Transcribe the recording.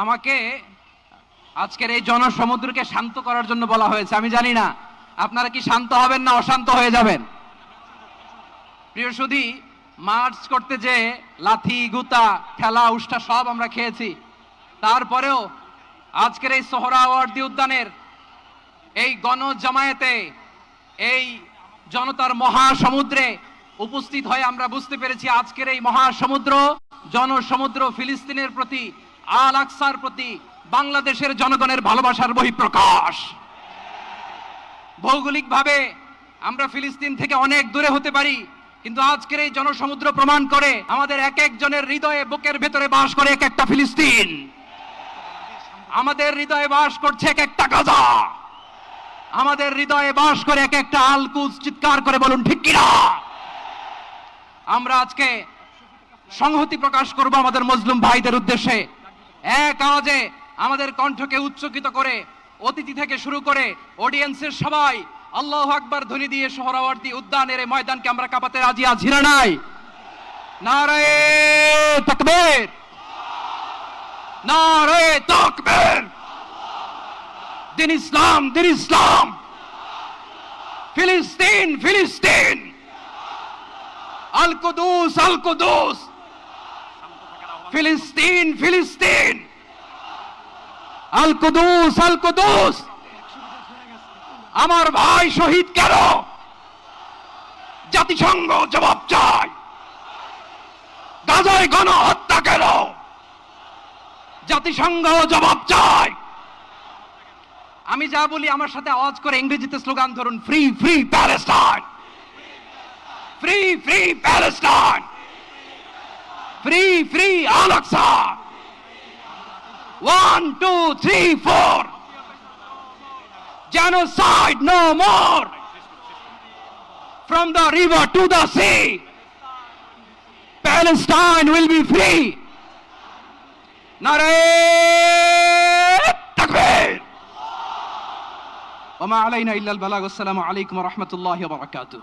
আমাকে আজকের এই জনসমুদ্রকে শান্ত করার জন্য বলা হয়েছে। আমি জানি না আপনারা কি শান্ত হবেন না অশান্ত হয়ে যাবেন। প্রিয় সুধী, মার্চ করতে যে লাথি গুতা ঠেলা উষ্টা সব আমরা খেয়েছি, তারপরেও আজকের এই সোহরাওয়ার্দী উদ্যানের এই গণজামায়াতে, এই জনতার মহাসমুদ্রে উপস্থিত হয়ে আমরা বুঝতে পেরেছি আজকের এই মহাসমুদ্র, জনসমুদ্র ফিলিস্তিনের প্রতি, আল আকসার প্রতি বাংলাদেশের জনগণের ভালোবাসার বহিঃপ্রকাশ। ভৌগোলিকভাবে আমরা ফিলিস্তিন থেকে অনেক দূরে হতে পারি, কিন্তু আজকের এই জনসমুদ্র প্রমাণ করে আমাদের এক একজনের হৃদয়ে, বুকের ভেতরে বাস করে এক একটা ফিলিস্তিন। আমাদের হৃদয়ে বাস করছে এক একটা গাজা, আমাদের হৃদয়ে বাস করে এক একটা আল কুদস। চিৎকার করে বলুন ঠিক কিনা। আমরা আজকে সংহতি প্রকাশ করব আমাদের মজলুম ভাইদের উদ্দেশ্যে। এক আওয়াজে আমাদের কণ্ঠকে উচ্চকিত করে অতিথি থেকে শুরু করে অডিয়েন্সের সবাই আল্লাহু আকবার ধ্বনি দিয়ে সোহরাওয়ার্দী উদ্যানের এই ময়দানকে আমরা কাঁপাতে রাজি আছি না নাই? নারায়ে তাকবীর, নারায়ে তাকবীর। দিন ইসলাম, দিন ইসলাম। ফিলিস্তিন, ফিলিস্তিন। আল কুদুস, আল কুদুস। ফিলিস্তিন, ফিলিস্তিন। আল কুদুস, আল কুদুস। আমার ভাই শহীদ কেন? জাতিসংঘ জবাব চায়। গাজায় গণহত্যা কেন? জাতিসংঘ জবাব চায়। আমি যা বলি আমার সাথে আওয়াজ করে ইংরেজিতে স্লোগান ধরুন, free free Palestine, free free Palestine, free free Al Aqsa. 1 2 3 4, genocide no more. From the river to the sea, Palestine will be free. Nare takbir. Wa ma alayna illa al balagh. Assalamu alaykum wa rahmatullahi wa barakatuh.